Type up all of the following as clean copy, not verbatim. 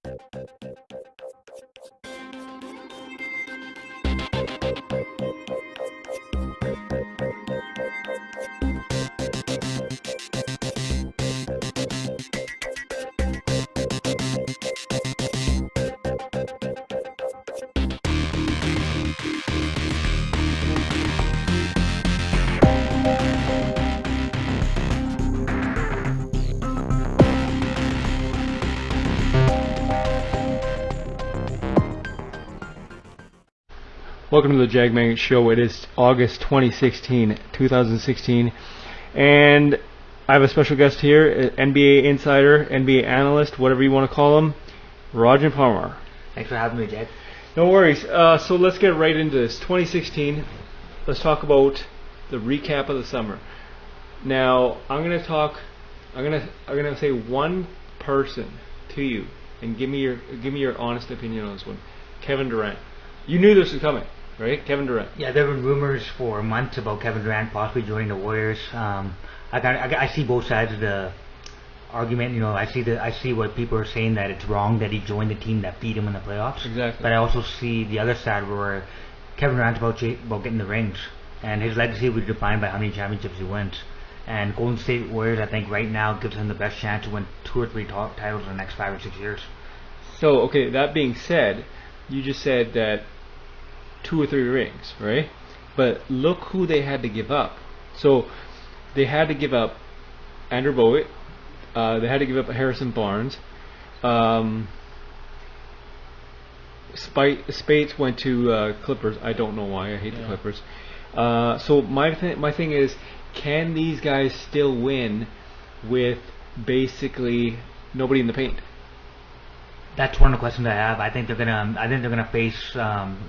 Welcome to the Jag Show. It is August 2016, and I have a special guest here, NBA insider, NBA analyst, whatever you want to call him, Rajan Parmar. Thanks for having me, Jag. No worries. So let's get right into this. 2016. Let's talk about the recap of the summer. Now I'm gonna say one person to you, and give me your honest opinion on this one. Kevin Durant. You knew this was coming, right? Kevin Durant. Yeah, there have been rumors for months about Kevin Durant possibly joining the Warriors. I see both sides of the argument. You know, I see what people are saying, that it's wrong that he joined the team that beat him in the playoffs. Exactly. But I also see the other side where Kevin Durant's about getting the rings, and his legacy will be defined by how many championships he wins. And Golden State Warriors, I think, right now gives him the best chance to win 2 or 3 titles in the next 5 or 6 years. So, okay, that being said, you just said that 2 or 3 rings, right? But look who they had to give up. So they had to give up Andrew Bogut. They had to give up Harrison Barnes. Spates went to Clippers. I don't know why. I hate the Clippers. So my thing is, can these guys still win with basically nobody in the paint? That's one of the questions I have. I think they're gonna face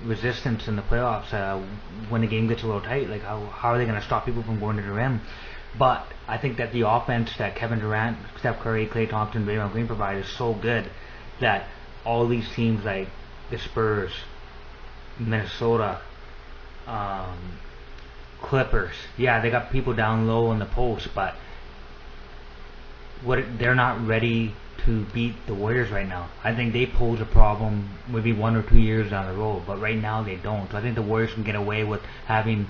resistance in the playoffs when the game gets a little tight. Like how are they gonna stop people from going to the rim? But I think that the offense that Kevin Durant, Steph Curry, Klay Thompson, Draymond Green provide is so good that all these teams like the Spurs, Minnesota, Clippers, yeah, they got people down low in the post, but they're not ready to beat the Warriors right now. I think they pose a problem maybe 1 or 2 years down the road, but right now they don't. So I think the Warriors can get away with having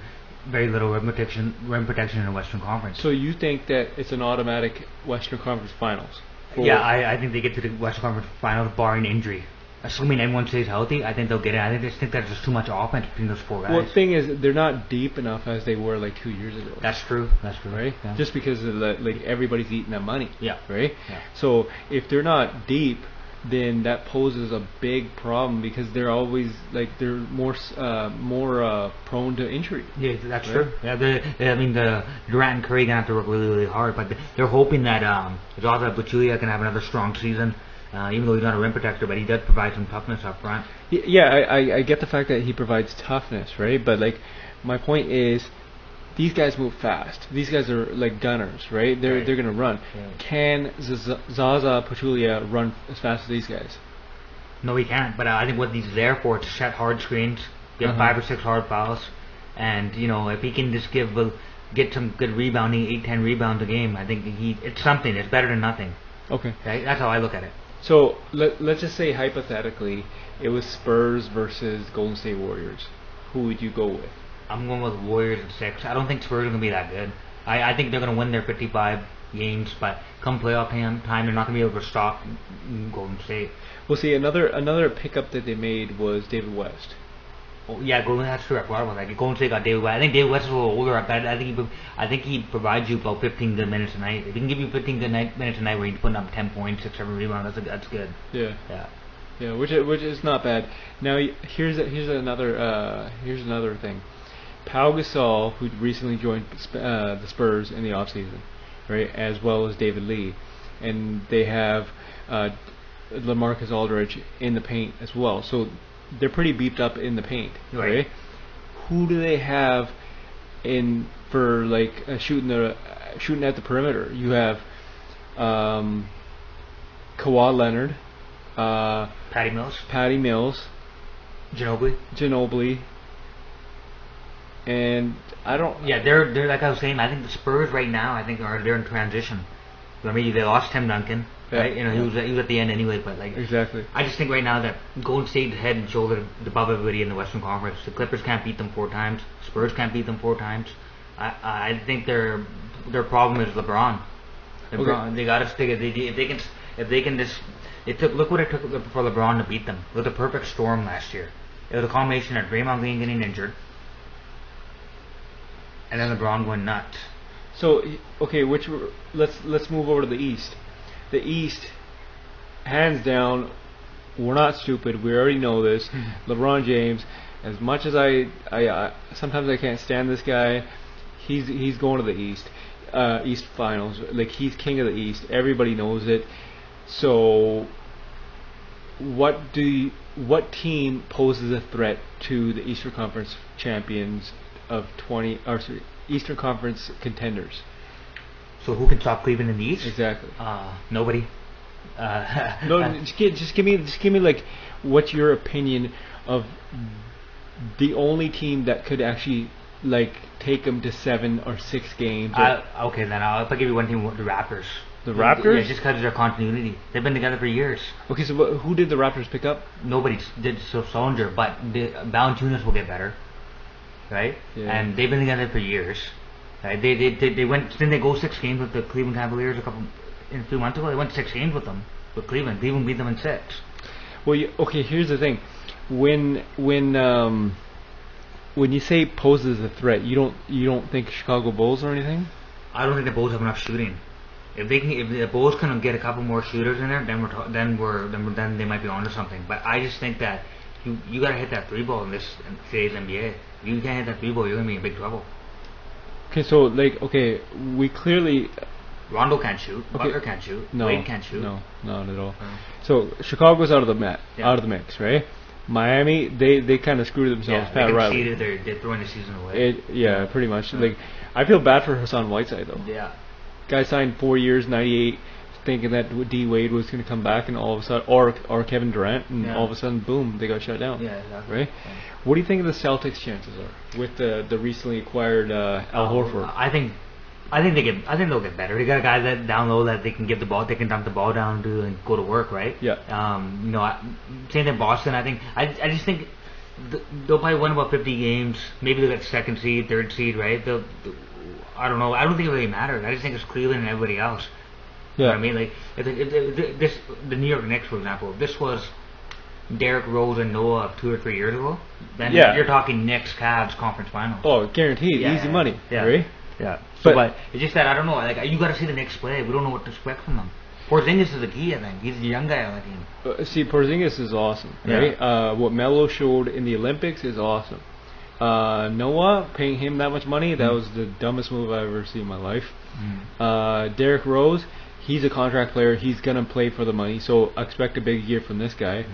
very little rim protection in the Western Conference. So you think that it's an automatic Western Conference Finals? Yeah, I think they get to the Western Conference Finals barring injury. Assuming everyone stays healthy, I think they'll get it. I think there's just too much offense between those 4 guys. Well, the thing is, they're not deep enough as they were like 2 years ago. That's true. Right? Yeah. Just because of everybody's eating that money. Yeah. Right? Yeah. So if they're not deep, then that poses a big problem because they're always they're more prone to injury. Yeah, that's right? true. Yeah, the Durant and Curry gonna have to work really, really hard, but they're hoping that Zaza Pachulia can have another strong season. Even though he's not a rim protector, but he does provide some toughness up front. Yeah, I get the fact that he provides toughness, right? But my point is, these guys move fast. These guys are like gunners, right? They're gonna run. Yeah. Can Zaza Pachulia run as fast as these guys? No, he can't. But I think what he's there for is to set hard screens, get 5 or 6 hard fouls, and if he can just get some good rebounding, 8-10 rebounds a game, I think it's something. It's better than nothing. Okay. That's how I look at it. So let's just say hypothetically it was Spurs versus Golden State Warriors. Who would you go with? I'm going with Warriors in 6. I don't think Spurs are going to be that good. I think they're going to win their 55 games, but come playoff time, they're not going to be able to stop Golden State. Well, see, another pickup that they made was David West. Oh, yeah, that's true. I forgot about that. Golden State got David West. I think David West is a little older. I think he provides you about 15 good minutes a night. If he can give you 15 good minutes a night where he's putting up 10 points, 6, 7 rebounds, that's good. Yeah. Which is not bad. Now here's another thing. Pau Gasol, who recently joined the Spurs in the offseason, right, as well as David Lee, and they have LaMarcus Aldridge in the paint as well. So they're pretty beefed up in the paint, right? Who do they have in for shooting at the perimeter? You have Kawhi Leonard, Patty Mills, Ginobili, and I don't. Yeah, they're like I was saying. I think the Spurs right now, they're in transition. I mean, they lost Tim Duncan. right? You know, he was at the end anyway. But like, exactly. I just think right now that Golden State is head and shoulder above everybody in the Western Conference. The Clippers can't beat them 4 times. Spurs can't beat them 4 times. I think their problem is LeBron. LeBron, they got to stick it. If they can just. Look what it took for LeBron to beat them. It was a perfect storm last year. It was a combination of Draymond Green getting injured, and then LeBron going nuts. So okay, let's move over to the East. The East, hands down, we're not stupid. We already know this. LeBron James, as much as I sometimes I can't stand this guy, he's going to the East Finals. Like, he's king of the East. Everybody knows it. So, what team poses a threat to the Eastern Conference champions of Eastern Conference contenders? So who can stop Cleveland in the East? Exactly. Nobody. No, just give me like, what's your opinion of the only team that could actually like take them to 7 or 6 games? Okay, then I'll give you one team: the Raptors. The Raptors? Yeah, just because of their continuity. They've been together for years. Okay, so who did the Raptors pick up? Nobody did Solinger, but Valanciunas will get better, right? Yeah. And they've been together for years. Right? They went. Didn't they go 6 games with the Cleveland Cavaliers a few months ago? They went 6 games with them with Cleveland. Cleveland beat them in 6. Well, okay. Here's the thing: when you say poses a threat, you don't think Chicago Bulls or anything? I don't think the Bulls have enough shooting. If the Bulls can get a couple more shooters in there, then they might be onto something. But I just think that you gotta hit that 3 ball in today's NBA. If you can't hit that 3 ball, you're gonna be in big trouble. Okay, so we clearly. Rondo can't shoot. Okay. Butler can't shoot. No, Wade can't shoot. No, not at all. So Chicago's out of the mix, right? Miami, they kind of screwed themselves. Yeah, Pat Riley. They're throwing the season away. Pretty much. Like, I feel bad for Hassan Whiteside though. Yeah. Guy signed 4 years, 98, thinking that D Wade was going to come back, and all of a sudden, or Kevin Durant, and all of a sudden, boom, they got shut down. Yeah, exactly. Right? Yeah. What do you think of the Celtics' chances are with the recently acquired Al Horford? I think they'll get better. They got a guy that down low that they can give the ball, they can dump the ball down to and go to work, right? Yeah. Same thing Boston. I just think they'll probably win about 50 games. Maybe they'll get 2nd seed, 3rd seed, right? I don't know. I don't think it really matters. I just think it's Cleveland and everybody else. Yeah. You know what I mean? Like, if the New York Knicks, for example, if this was Derrick Rose and Noah 2 or 3 years ago, then you're talking Knicks, Cavs, conference finals. Oh, guaranteed. Easy money. Yeah. Right? Yeah. But it's just that, I don't know. Like, you got to see the Knicks play. We don't know what to expect from them. Porzingis is the key, I think. He's the young guy on the team. See, Porzingis is awesome, right? Yeah. What Melo showed in the Olympics is awesome. Noah, paying him that much money, that was the dumbest move I've ever seen in my life. Derrick Rose, he's a contract player. He's going to play for the money, so expect a big year from this guy.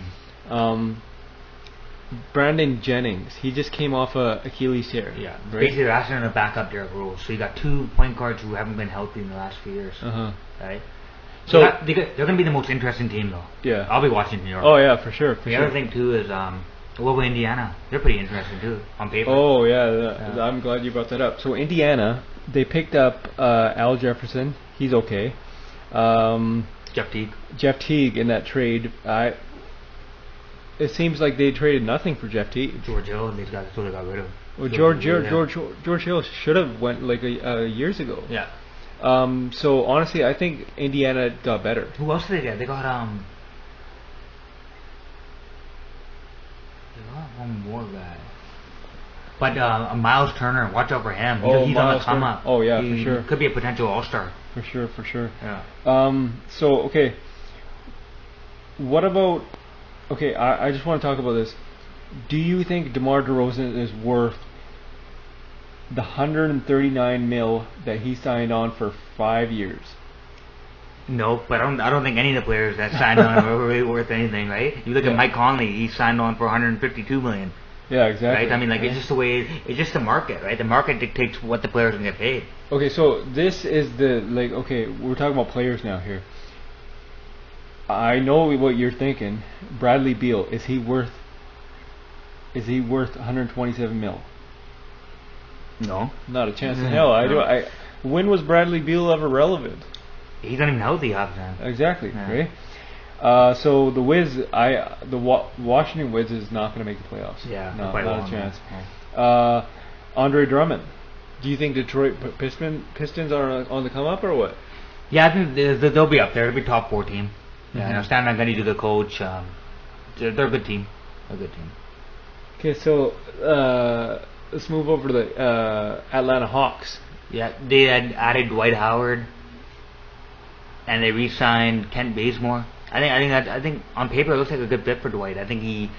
Brandon Jennings, he just came off a Achilles tear. Yeah, right? Basically they're asking him to back up Derrick Rose. So you got 2 point guards who haven't been healthy in the last few years. Right? So they're going to be the most interesting team, though. Yeah. I'll be watching New York. Oh, yeah, for sure. The other thing, too, is what about Indiana? They're pretty interesting, too, on paper. Oh, yeah, I'm glad you brought that up. So Indiana, they picked up Al Jefferson. He's okay. Jeff Teague in that trade. It seems like they traded nothing for Jeff Teague. George Hill, and these guys got rid of him. Well, George Hill should have went like years ago. Yeah. So honestly, I think Indiana got better. Who else did they get? They got one more guy. But Miles Turner, watch out for him. He's on the come up. Oh yeah, for sure. Could be a potential All-Star. For sure. Yeah. So okay. What about? Okay, I just want to talk about this. Do you think DeMar DeRozan is worth the $139 million that he signed on for 5 years? No, but I don't think any of the players that signed on are really worth anything, right? You look at Mike Conley; he signed on for $152 million. Yeah, exactly. Right? I mean, like, it's just the way. It's just the market, right? The market dictates what the players can get paid. Okay, so this is okay, we're talking about players now here. I know what you're thinking. Bradley Beal, is he worth $127 million? No, not a chance in hell. When was Bradley Beal ever relevant? He's not even healthy half the time. Exactly. Yeah. Right. So the Washington Wiz is not going to make the playoffs. Yeah, no, quite not long, a chance. yeah. Andre Drummond. Do you think Detroit Pistons are on the come up or what? Yeah, I think they'll be up there. They'll be top 4 team. Yeah, Mhm. Stan Van Gundy, the coach. They're a good team. A good team. Okay, so let's move over to the Atlanta Hawks. Yeah, they had added Dwight Howard, and they re-signed Kent Bazemore. I think on paper it looks like a good fit for Dwight. I think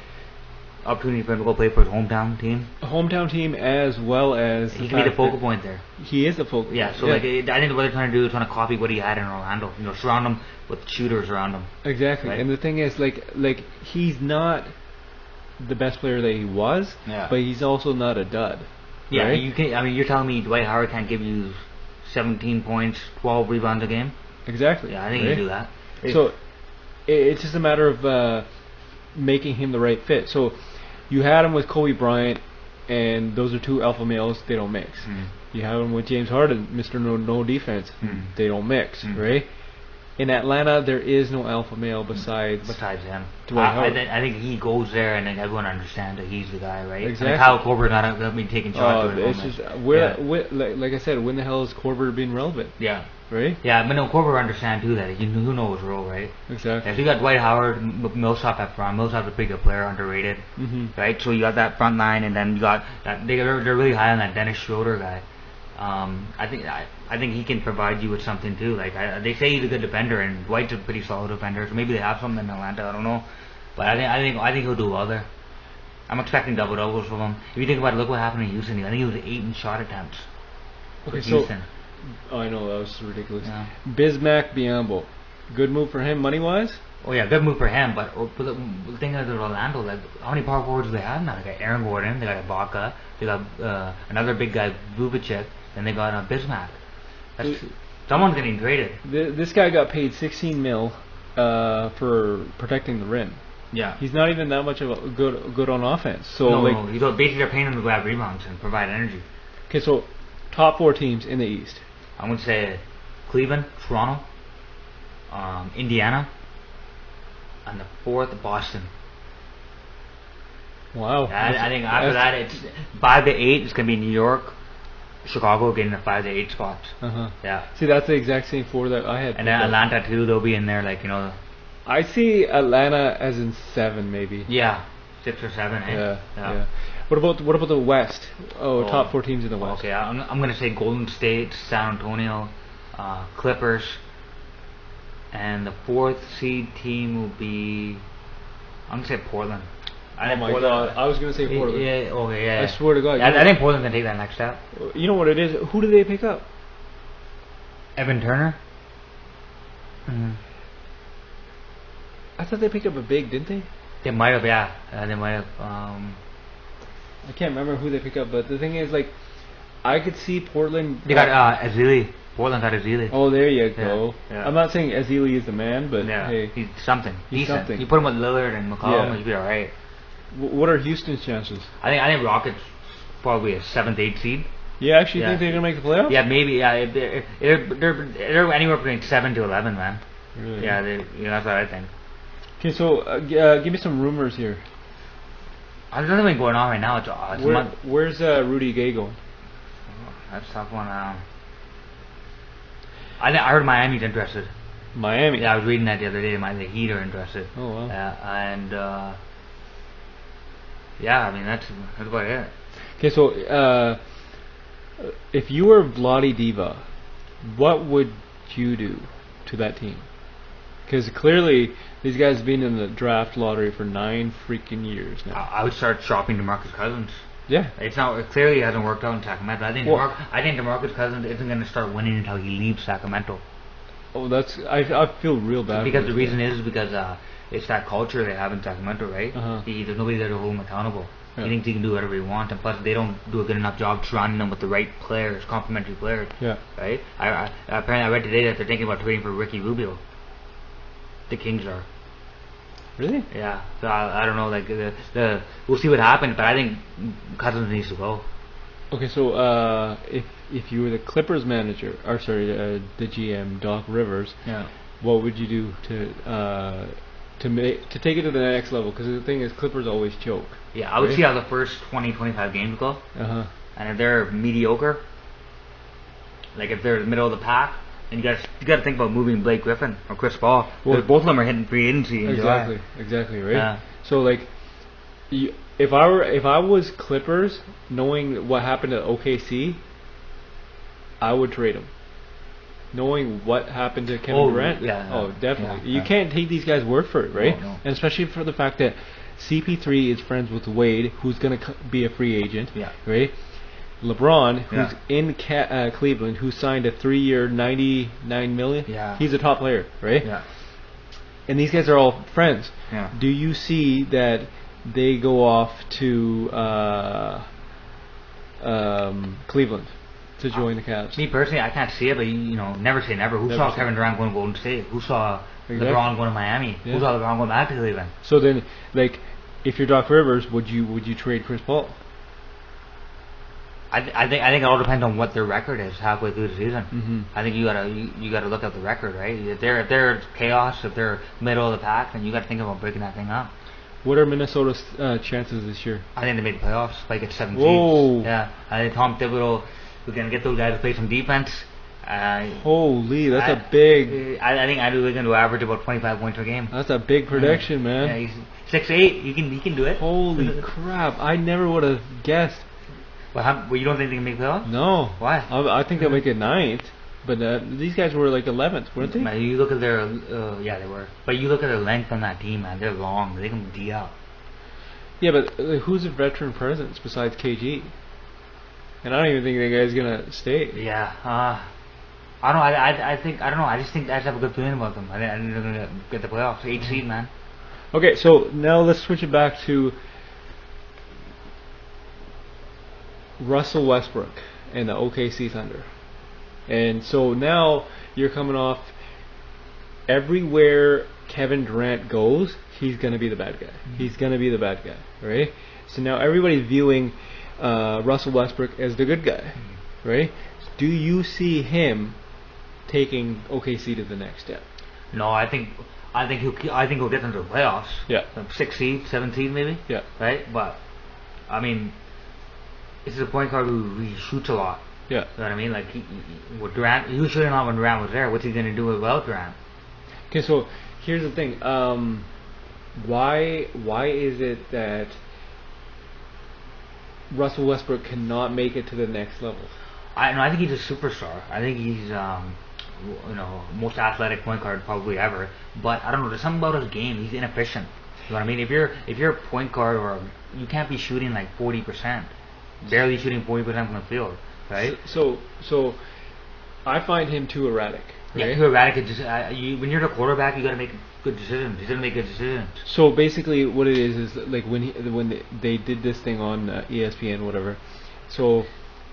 opportunity for him to go play for his hometown team. A hometown team as well as He can be the focal point there. He is the focal. Yeah, so like I think what they're trying to do is trying to copy what he had in Orlando. Surround him with shooters around him. Exactly. Right? And the thing is, like he's not the best player that he was, but he's also not a dud. Yeah, right? you can. I mean, you're telling me Dwight Howard can't give you 17 points, 12 rebounds a game? Exactly. Yeah, I think he can do that. So it's just a matter of making him the right fit. So you had him with Kobe Bryant, and those are two alpha males. They don't mix. You have him with James Harden, Mr. No Defense. They don't mix, right? In Atlanta, there is no alpha male besides him. Dwight Howard. I think he goes there, and then everyone understands that he's the guy, right? Exactly. And Kyle Korver not going to be taking shots. It's just like I said, when the hell is Korver being relevant? Yeah. Right? Yeah, but no, Korver understands too that who knows his role, right? Exactly. Yeah, so you got Dwight Howard, Millsap up front. Millsap's a pretty good player, underrated, right? So you got that front line, and then you got that. They're really high on that Dennis Schroeder guy. I think he can provide you with something too. Like they say he's a good defender, and Dwight's a pretty solid defender. So maybe they have something in Atlanta. I don't know, but I think he'll do well there. I'm expecting double doubles from him. If you think about it, look what happened in Houston. I think he was 8 in shot attempts. Okay, so Houston. I know that was ridiculous. Yeah. Bismack Biyombo, good move for him money wise. Oh yeah, good move for him. But the thing is, with Orlando, like how many power forwards do they have now? They got Aaron Gordon, they got Ibaka, they got another big guy, Vucevic, and they got Bismack. Someone's getting traded. This guy got paid 16 mil for protecting the rim. Yeah, he's not even that much of a good on offense. So no, he's basically they're paying him to grab rebounds and provide energy. Okay, so top 4 teams in the East. I'm gonna say Cleveland, Toronto, Indiana, and the 4th Boston. Wow. I think after that it's 5 to 8. It's gonna be New York, Chicago getting the 5 to 8 spots. Yeah. See, that's the exact same 4 that I had. And then Atlanta too. They'll be in there, I see Atlanta as in 7 maybe. Yeah, 6 or 7. Eh? Yeah. What about the West? Top 4 teams in the West. Okay, I'm gonna say Golden State, San Antonio, Clippers, and the 4th seed team will be. I'm gonna say Portland. Oh my God! I was gonna say Portland. Yeah. Okay. Yeah. I swear to God. Yeah, I think Portland's gonna take that next step. You know what it is? Who did they pick up? Evan Turner. I thought they picked up a big, didn't they? They might have, yeah. They might have. I can't remember who they picked up, but the thing is, like, I could see Portland. They got Ezeli. Portland got Ezeli. Oh, there you go. Yeah. I'm not saying Ezeli is the man, but hey, he's something. He's decent. something. You put him with Lillard and McCollum, he'll be all right. What are Houston's chances? I think Rockets probably a 7th, 8th seed. You actually think they're gonna make the playoffs? Yeah, maybe. Yeah, they're anywhere between 7 to 11, man. Really? Yeah, that's what I think. Okay, so give me some rumors here. There's nothing going on right now. It's where's Rudy Gay going? That's a tough one. I heard Miami's interested. Miami? Yeah, I was reading that the other day. The Heat are interested. Oh wow. And yeah, I mean that's about it. Okay, so if you were Vlade Diva, what would you do to that team? Because clearly these guys have been in the draft lottery for 9 freaking years now. I would start shopping DeMarcus Cousins. Yeah, it's not. It clearly hasn't worked out in Sacramento. I think DeMarcus Cousins isn't going to start winning until he leaves Sacramento. Oh, I feel real bad. Because the reason is because it's that culture they have in Sacramento, right? There's nobody there to hold him accountable. He thinks he can do whatever he wants, and plus they don't do a good enough job surrounding them with the right players, complementary players. Yeah. Right. Apparently, I read today that they're thinking about trading for Ricky Rubio. The Kings are. Really? Yeah. So I don't know. Like we'll see what happens, but I think Cousins needs to go. Okay, so if you were the Clippers manager, or sorry, the GM, Doc Rivers, Yeah. what would you do to take it to the next level? Because the thing is, Clippers always choke. Yeah, I would right? see how the first 20, 25 games go. And if they're mediocre, like if they're the middle of the pack, then you got to think about moving Blake Griffin or Chris Paul. Well, both of them are hitting free agency in July. Exactly, right? Yeah. So like, if I was Clippers, knowing what happened at OKC, I would trade him. Knowing what happened to Kevin Durant, definitely. You can't take these guys' word for it, right? No. And especially for the fact that CP3 is friends with Wade, who's going to be a free agent, right? LeBron, who's in Cleveland, who signed a 3-year, $99 million. Yeah. He's a top player, right? Yeah. And these guys are all friends. Yeah. Do you see that they go off to Cleveland to join the Cavs? Me personally, I can't see it, but never say never. Who saw Kevin Durant going to Golden State? Who saw LeBron going to Miami? Yeah. Who saw LeBron going back to Cleveland? So then, like, if you're Doc Rivers, would you trade Chris Paul? I think it all depends on what their record is halfway through the season. Mm-hmm. I think you gotta look at the record, right? If they're chaos, if they're middle of the pack, then you got to think about breaking that thing up. What are Minnesota's chances this year? I think they made the playoffs, like it's 17. Whoa. Yeah, I think Tom Thibodeau, we're gonna get those guys to play some defense. Holy, that's a big. I think they're going to average about 25 points per game. That's a big prediction, man. Yeah, he's 6'8". He can do it. Holy crap! I never would have guessed. Well, you don't think they can make playoffs? No. Why? I think they'll make it 9th, but these guys were like 11th, weren't they? Man, you look at their, they were. But you look at their length on that team, man. They're long. They can D out. Yeah, but who's a veteran presence besides KG? And I don't even think that guy's gonna stay. Yeah. I don't know. I don't know. I just think I just have a good feeling about them. I think they're gonna get the playoffs. 8 seed, man. Okay, so now let's switch it back to Russell Westbrook and the OKC Thunder. And so now you're coming off everywhere Kevin Durant goes, he's going to be the bad guy. He's going to be the bad guy, right? So now everybody's viewing Russell Westbrook as the good guy, right? Do you see him taking OKC to the next step? No, I think he'll get them to the playoffs. Yeah. 6 seed, 7 seed maybe. Yeah. Right? But I mean, this is a point guard who shoots a lot. Yeah. You know what I mean? Like with Durant, he was shooting a lot when Durant was there. What's he gonna do without Durant? Okay, so here's the thing. Why is it that Russell Westbrook cannot make it to the next level? I think he's a superstar. I think he's most athletic point guard probably ever. But I don't know. There's something about his game. He's inefficient. You know what I mean? If you're a point guard, you can't be shooting like 40%, barely shooting 40% from the field, right? So I find him too erratic. Right? Yeah, too erratic. When you're the quarterback, you got to make good decisions. He's gonna make good decisions. So basically, what it is like when they did this thing on ESPN, whatever. So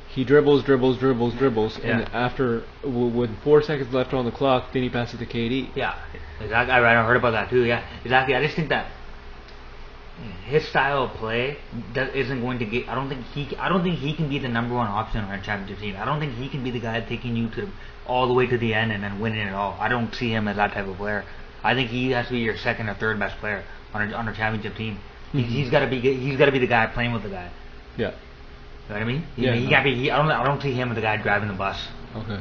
he dribbles, and after with 4 seconds left on the clock, then he passes to KD. Yeah, exactly. I heard about that too. Yeah, exactly. I just think that his style of play isn't going to get. I don't think he can be the number one option on a championship team. I don't think he can be the guy taking you all the way to the end and then winning it all. I don't see him as that type of player. I think he has to be your second or third best player on a championship team. Mm-hmm. He's got to be the guy playing with the guy. Yeah. You know what I mean? He can't be. I don't see him as the guy driving the bus. Okay.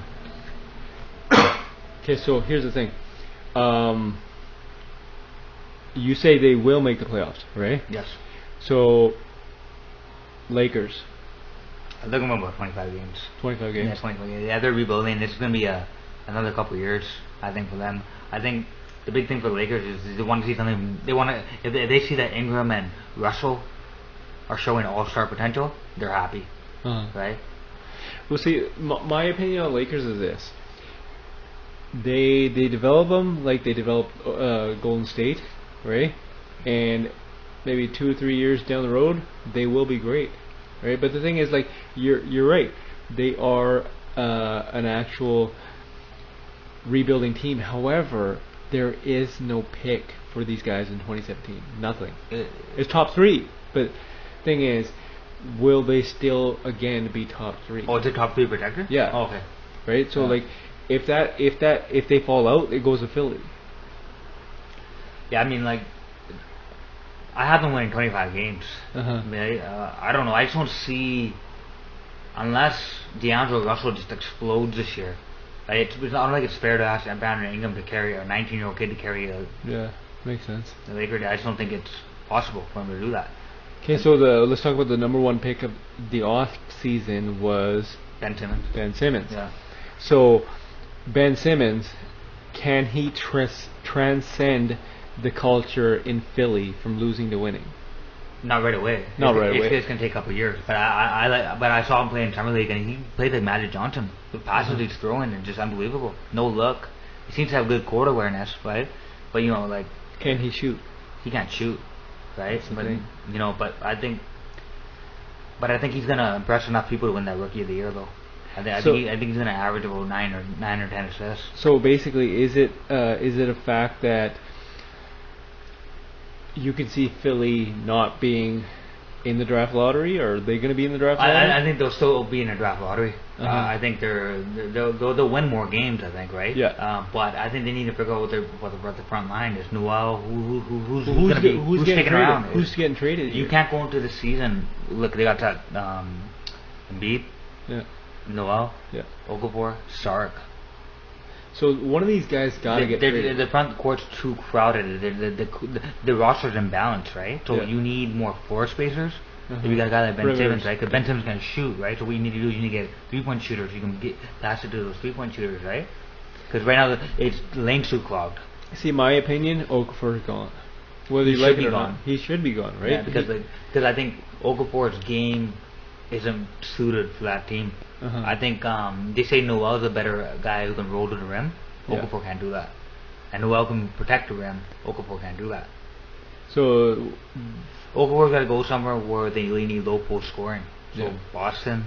Okay, so here's the thing. You say they will make the playoffs, right? Yes. So Lakers. They're going to win about 25 games. 25 games. Yeah, 25 games. Yeah, they're rebuilding. It's going to be another couple of years, I think, for them. I think the big thing for the Lakers is they want to see something. They want to if they see that Ingram and Russell are showing all-star potential, they're happy, right? Well, see, my opinion on Lakers is this: they develop them like they developed Golden State, right? And maybe 2 or 3 years down the road, they will be great, right? But the thing is, like, you're right. They are an actual rebuilding team. However, there is no pick for these guys in 2017. Nothing. It's top 3, but thing is, will they still again be top 3? Oh, it's a top 3 protector. Yeah. Oh, okay. Right. So like, if they fall out, it goes to Philly. Yeah, I mean, like, I have them winning 25 games. I don't know. I just don't see, unless DeAndre Russell just explodes this year. Like, it's not like it's fair to ask Brandon Ingram to carry a 19-year-old kid to carry a. Yeah, makes sense. The Lakers. I just don't think it's possible for him to do that. Okay, so let's talk about the number 1 pick of the off season was Ben Simmons. Ben Simmons. Yeah. So Ben Simmons, can he transcend the culture in Philly from losing to winning? Not right away. Not right away. It's going to take a couple of years. But I saw him play in Summer League, and he played like Magic Johnson. The passes he's throwing are just unbelievable. No look. He seems to have good court awareness, right? But you know, like, can he shoot? He can't shoot, right? That's the but thing. you know, I think he's going to impress enough people to win that Rookie of the Year, though. I think he's going to average about 9 or 10 assists. So basically, is it a fact that you can see Philly not being in the draft lottery, or are they going to be in the draft lottery? I think they'll still be in the draft lottery. I think they'll win more games. I think, right? Yeah. But I think they need to figure out what the front line is. Noel, who's sticking around? Who's getting traded? You can't go into the season. Look, they got that Embiid. Yeah. Noel. Yeah. Okafor. Sark. So one of these guys got to get traded. The front court's too crowded. The roster's imbalanced, right? So Yeah. you need more floor spacers. If you got a guy like Ben Simmons, right? Because Ben Simmons can shoot, right? So what you need to do is you need to get 3-point shooters. You can pass it to those 3-point shooters, right? Because right now it's lane's too clogged. See, my opinion, Okafor's gone. Whether you like it or not, he should be gone, right? Yeah, because I think Okafor's game isn't suited for that team. I think they say Noel's a better guy who can roll to the rim. Okafor can't do that. And Noel can protect the rim. Okafor can't do that. So Okafor's got to go somewhere where they really need low post scoring. So Boston,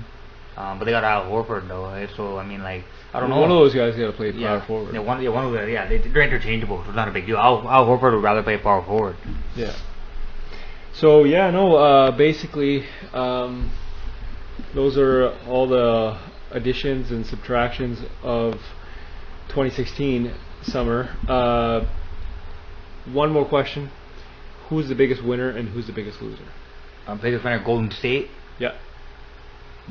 but they got Al Horford though, right? So I mean, like, I don't know. One of those guys got to play power forward. Yeah, one of them. Yeah, they're interchangeable, so it's not a big deal. Al Horford would rather play power forward. Yeah. So yeah, no. Basically, those are all the additions and subtractions of 2016 summer. One more question. Who's the biggest winner and who's the biggest loser? Biggest winner, Golden State. Yeah.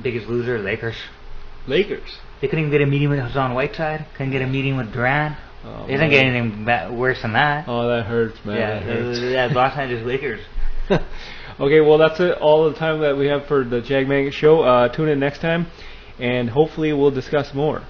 Biggest loser, Lakers. Lakers. They couldn't even get a meeting with Hassan Whiteside. Couldn't get a meeting with Durant. Oh, they didn't get anything worse than that. Oh, that hurts, man. Yeah, that hurts. last night is Lakers. Okay, well, that's it. All the time that we have for the Jag Maggot Show. Tune in next time, and hopefully we'll discuss more.